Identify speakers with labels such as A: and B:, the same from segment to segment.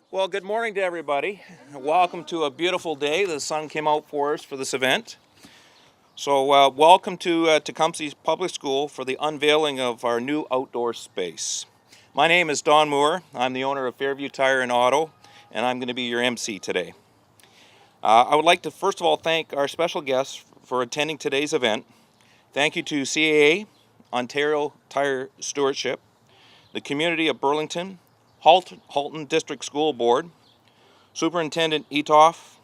A: Well, good morning to everybody. Welcome to a beautiful day. The sun came out for us for this event. So welcome to Tecumseh Public School for the unveiling of our new outdoor space. My name is Don Moore. I'm the owner of Fairview Tire and Auto, and I'm going to be your MC today. I would like to first of all thank our special guests for attending today's event. Thank you to CAA, Ontario Tire Stewardship, the community of Burlington, Halton District School Board, Superintendent Etoff,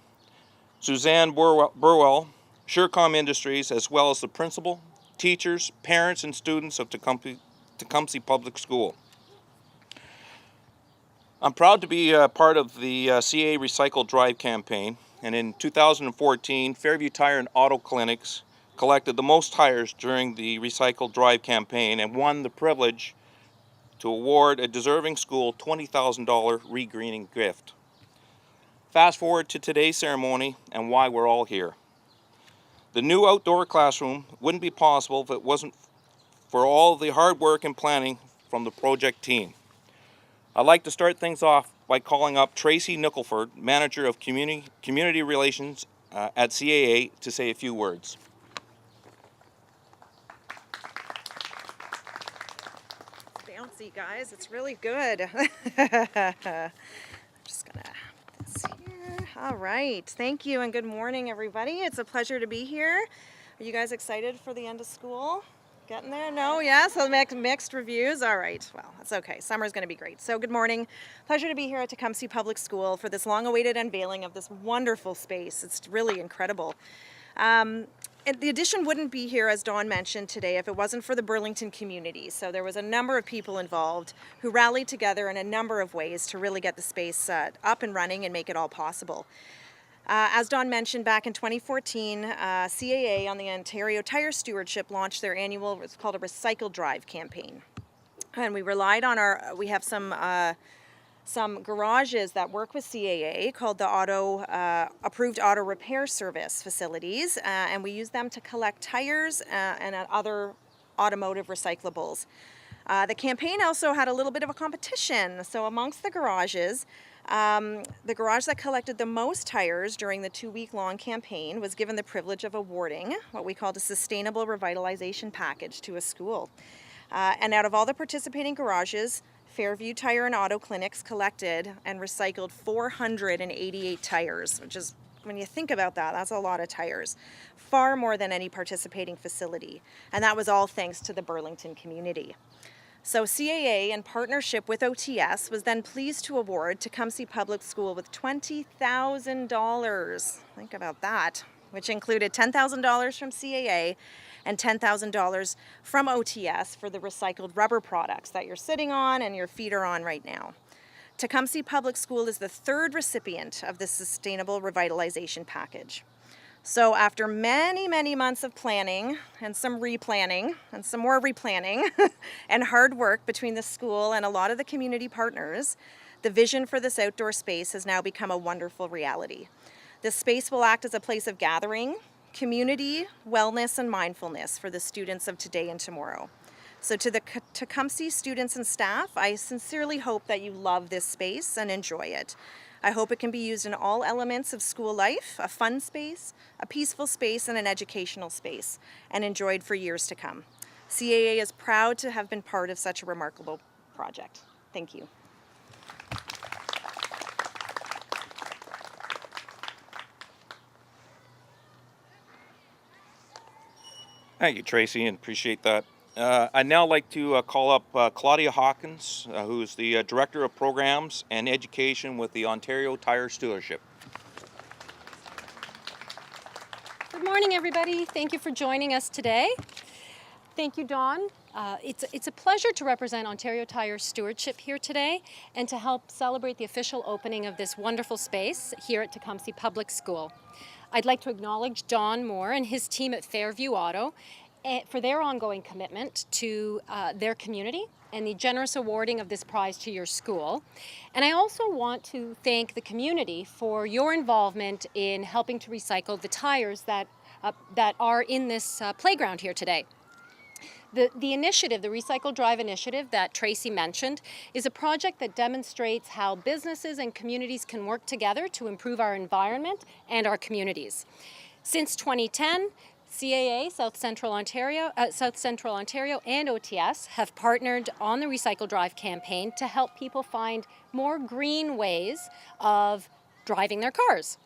A: Suzanne Burwell, Surecom Industries, as well as the principal, teachers, parents, and students of Tecumseh Public School. I'm proud to be part of the CAA Recycle Drive campaign, and in 2014, Fairview Tire and Auto Clinics collected the most tires during the Recycle Drive campaign and won the privilege to award a deserving school $20,000 regreening gift. Fast forward to today's ceremony and why we're all here. The new outdoor classroom wouldn't be possible if it wasn't for all the hard work and planning from the project team. I'd like to start things off by calling up Tracy Nickel, Manager of Community Relations at CAA, to say a few words.
B: Bouncy, guys. It's really good. I'm just gonna put this here. All right. Thank you and good morning, everybody. It's a pleasure to be here. Are you guys excited for the end of school? Getting there? No? Yeah? So mixed reviews? All right. Well, that's okay. Summer's going to be great. So good morning. Pleasure to be here at Tecumseh Public School for this long-awaited unveiling of this wonderful space. It's really incredible. And the addition wouldn't be here, as Dawn mentioned today, if it wasn't for the Burlington community. So there was a number of people involved who rallied together in a number of ways to really get the space up and running and make it all possible. As Dawn mentioned, back in 2014, CAA on the Ontario Tire Stewardship launched their annual, it's called a Recycle Drive campaign. And we relied on we have some garages that work with CAA called the Approved Auto Repair Service Facilities, and we use them to collect tires and other automotive recyclables. The campaign also had a little bit of a competition. So amongst the garages, the garage that collected the most tires during the 2-week-long campaign was given the privilege of awarding what we called a Sustainable Revitalization Package to a school. And out of all the participating garages, Fairview Tire and Auto Clinics collected and recycled 488 tires, which is, when you think about that, that's a lot of tires. Far more than any participating facility. And that was all thanks to the Burlington community. So CAA, in partnership with OTS, was then pleased to award Tecumseh Public School with $20,000. Think about that, which included $10,000 from CAA and $10,000 from OTS for the recycled rubber products that you're sitting on and your feet are on right now. Tecumseh Public School is the third recipient of this Sustainable Revitalization Package. So after many, many months of planning and some replanning and some more replanning and hard work between the school and a lot of the community partners, the vision for this outdoor space has now become a wonderful reality. This space will act as a place of gathering, community, wellness, and mindfulness for the students of today and tomorrow. So to the Tecumseh students and staff, I sincerely hope that you love this space and enjoy it. I hope it can be used in all elements of school life, a fun space, a peaceful space, and an educational space, and enjoyed for years to come. CAA is proud to have been part of such a remarkable project. Thank you.
A: Thank you, Tracy, and appreciate that. I'd now like to call up Claudia Hawkins, who's the Director of Programs and Education with the Ontario Tire Stewardship.
C: Good morning, everybody. Thank you for joining us today. Thank you, Dawn. It's a pleasure to represent Ontario Tire Stewardship here today and to help celebrate the official opening of this wonderful space here at Tecumseh Public School. I'd like to acknowledge Don Moore and his team at Fairview Auto for their ongoing commitment to their community and the generous awarding of this prize to your school. And I also want to thank the community for your involvement in helping to recycle the tires that are in this playground here today. The initiative, the Recycle Drive initiative that Tracy mentioned, is a project that demonstrates how businesses and communities can work together to improve our environment and our communities. Since 2010, CAA South Central Ontario and OTS have partnered on the Recycle Drive campaign to help people find more green ways of driving their cars.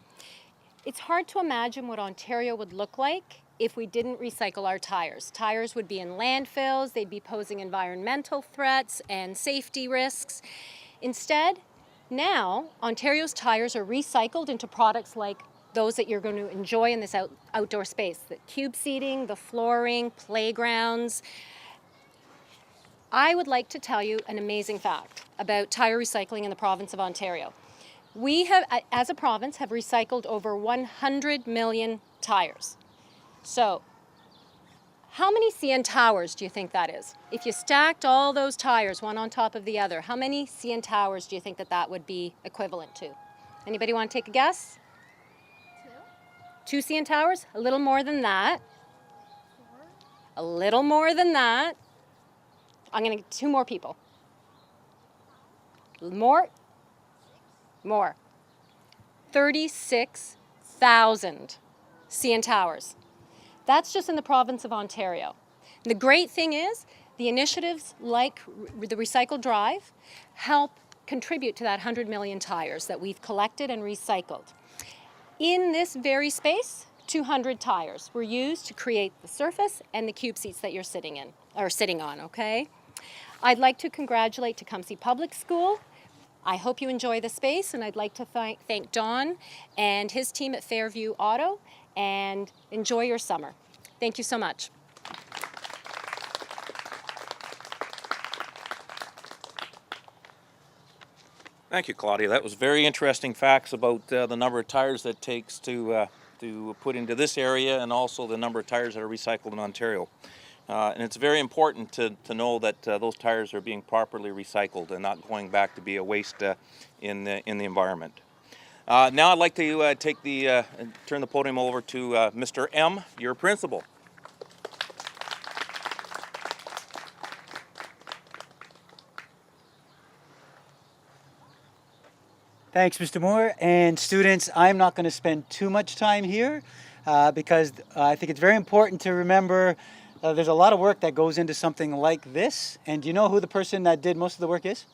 C: It's hard to imagine what Ontario would look like if we didn't recycle our tires. Tires would be in landfills, they'd be posing environmental threats and safety risks. Instead, now, Ontario's tires are recycled into products like those that you're going to enjoy in this outdoor space, the cube seating, the flooring, playgrounds. I would like to tell you an amazing fact about tire recycling in the province of Ontario. We have, as a province, have recycled over 100 million tires. So, how many CN towers do you think that is? If you stacked all those tires one on top of the other, how many CN towers do you think that would be equivalent to? Anybody want to take a guess? Two CN towers? A little more than that. A little more than that. I'm going to get two more people. More? More. 36,000 CN towers. That's just in the province of Ontario. And the great thing is, the initiatives like the Recycle Drive help contribute to that 100 million tires that we've collected and recycled. In this very space, 200 tires were used to create the surface and the cube seats that you're sitting on, okay? I'd like to congratulate Tecumseh Public School. I hope you enjoy the space, and I'd like to thank Don and his team at Fairview Auto, and enjoy your summer. Thank you so much.
A: Thank you, Claudia. That was very interesting facts about the number of tires that it takes to put into this area, and also the number of tires that are recycled in Ontario. And it's very important to know that those tires are being properly recycled and not going back to be a waste in the environment. Now I'd like to turn the podium over to Mr. M., your principal.
D: Thanks, Mr. Moore. And students, I'm not going to spend too much time here because I think it's very important to remember there's a lot of work that goes into something like this. And do you know who the person that did most of the work is?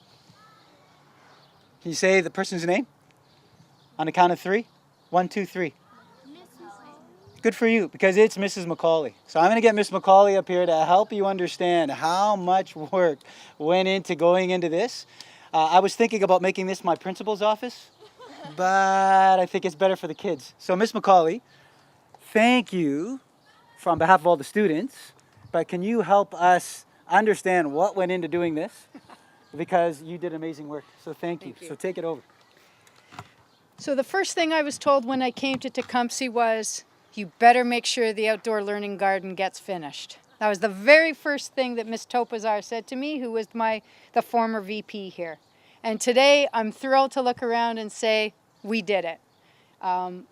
D: Can you say the person's name? On the count of three? 1, 2, 3. Good for you, because it's Mrs. Macauley. So I'm going to get Miss Macauley up here to help you understand how much work went into going into this. I was thinking about making this my principal's office, but I think it's better for the kids. So Miss Macauley, thank you on behalf of all the students, but can you help us understand what went into doing this? Because you did amazing work, so thank you. So take it over.
E: So the first thing I was told when I came to Tecumseh was, you better make sure the outdoor learning garden gets finished. That was the very first thing that Ms. Topazar said to me, who was the former VP here. And today I'm thrilled to look around and say, we did it.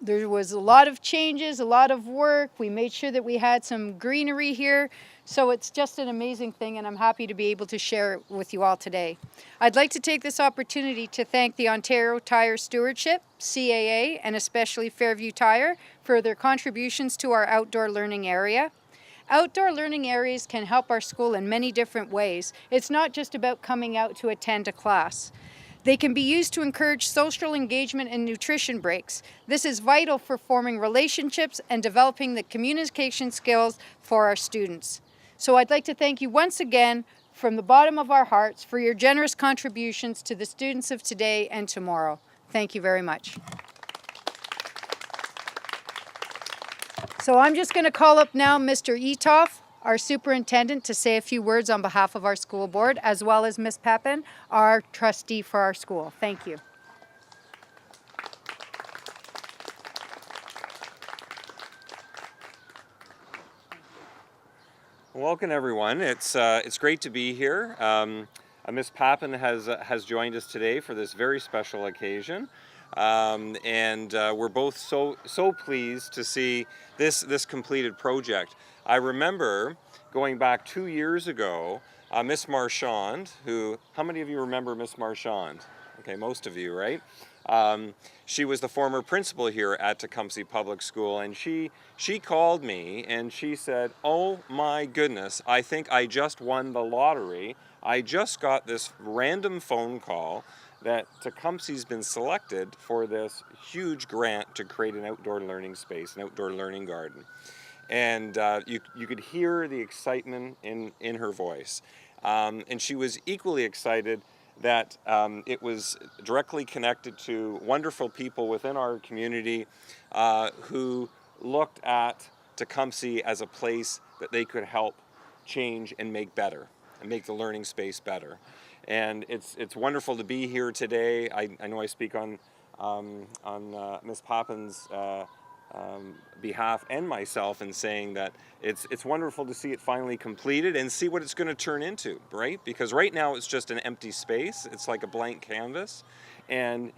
E: There was a lot of changes, a lot of work. We made sure that we had some greenery here. So it's just an amazing thing, and I'm happy to be able to share it with you all today. I'd like to take this opportunity to thank the Ontario Tire Stewardship, CAA, and especially Fairview Tire for their contributions to our outdoor learning area. Outdoor learning areas can help our school in many different ways. It's not just about coming out to attend a class. They can be used to encourage social engagement and nutrition breaks. This is vital for forming relationships and developing the communication skills for our students. So I'd like to thank you once again from the bottom of our hearts for your generous contributions to the students of today and tomorrow. Thank you very much. So I'm just going to call up now Mr. Etoff, our superintendent, to say a few words on behalf of our school board, as well as Ms. Papen, our trustee for our school. Thank you.
F: Welcome, everyone. It's great to be here. Ms. Papen has joined us today for this very special occasion. and we're both so pleased to see this completed project. I remember going back 2 years ago, Miss Marchand, how many of you remember Miss Marchand? Okay, most of you, right? She was the former principal here at Tecumseh Public School, and she called me and she said, "Oh my goodness, I think I just won the lottery. I just got this random phone call that Tecumseh's been selected for this huge grant to create an outdoor learning space, an outdoor learning garden." And you could hear the excitement in her voice. And she was equally excited that it was directly connected to wonderful people within our community who looked at Tecumseh as a place that they could help change and make better, and make the learning space better. And it's wonderful to be here today. I know I speak on Ms. Papen's behalf and myself in saying that it's wonderful to see it finally completed and see what it's going to turn into, right? Because right now it's just an empty space. It's like a blank canvas. And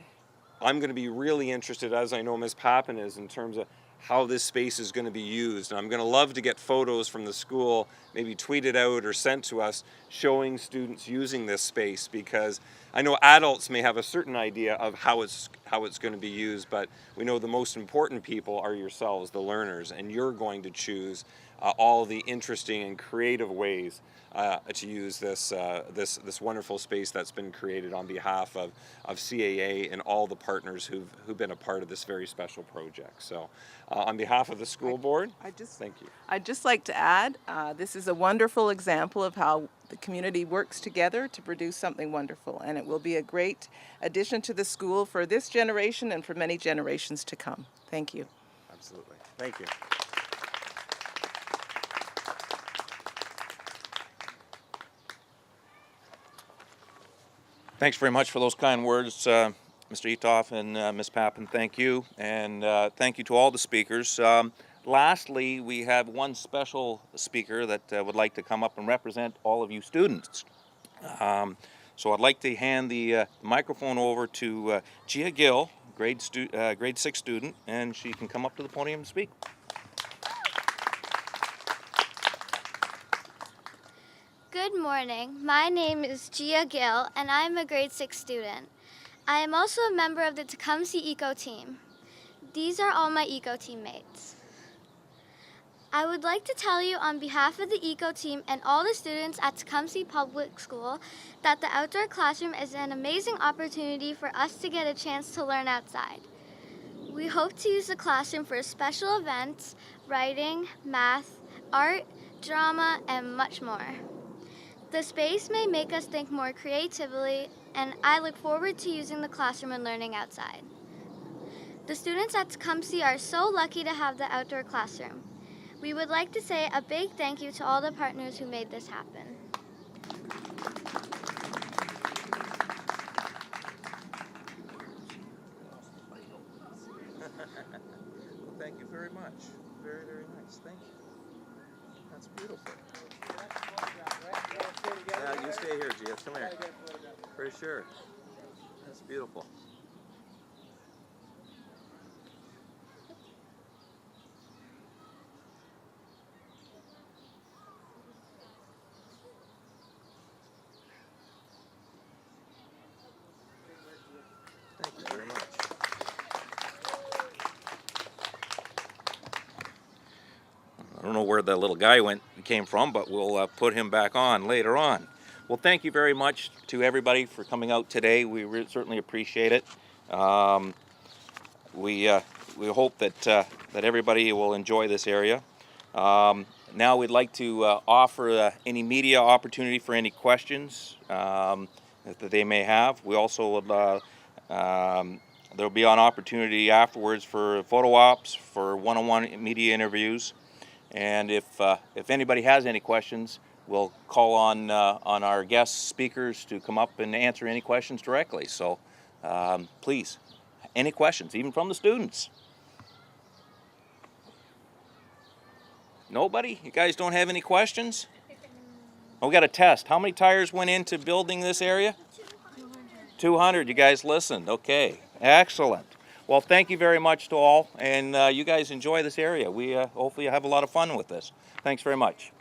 F: I'm going to be really interested, as I know Ms. Papen is, in terms of how this space is going to be used. And I'm going to love to get photos from the school, maybe tweeted out or sent to us, showing students using this space, because I know adults may have a certain idea of how it's going to be used, but we know the most important people are yourselves, the learners, and you're going to choose all the interesting and creative ways to use this wonderful space that's been created on behalf of CAA and all the partners who've been a part of this very special project. So on behalf of the school board, thank you.
G: I'd just like to add, this is a wonderful example of how the community works together to produce something wonderful, and it will be a great addition to the school for this generation and for many generations to come. Thank you.
F: Absolutely. Thank you.
A: Thanks very much for those kind words, Mr. Etoff and Ms. Papen. Thank you, and thank you to all the speakers. Lastly, we have one special speaker that would like to come up and represent all of you students. So I'd like to hand the microphone over to Gill, grade 6 student, and she can come up to the podium and speak.
H: Good morning. My name is Gill, and I'm a grade 6 student. I am also a member of the Tecumseh Eco Team. These are all my Eco teammates. I would like to tell you on behalf of the Eco Team and all the students at Tecumseh Public School that the outdoor classroom is an amazing opportunity for us to get a chance to learn outside. We hope to use the classroom for special events, writing, math, art, drama, and much more. The space may make us think more creatively, and I look forward to using the classroom and learning outside. The students at Tecumseh are so lucky to have the outdoor classroom. We would like to say a big thank you to all the partners who made this happen.
A: Thank you very much. Very, very nice. Thank you. That's beautiful. Yeah, you stay here, Gia. Come here. For sure. That's beautiful. Thank you very much. I don't know where the little guy came from, but we'll put him back on later on. Well, thank you very much to everybody for coming out today. We certainly appreciate it. We hope that everybody will enjoy this area. Now we'd like to offer any media opportunity for any questions that they may have. We also would there'll be an opportunity afterwards for photo ops, for one-on-one media interviews. And if anybody has any questions, we'll call on our guest speakers to come up and answer any questions directly. So please, any questions, even from the students? Nobody? You guys don't have any questions? Oh, we got a test. How many tires went into building this area? 200. 200. You guys listened. Okay. Excellent. Well, thank you very much to all, and you guys enjoy this area. We hopefully have a lot of fun with this. Thanks very much.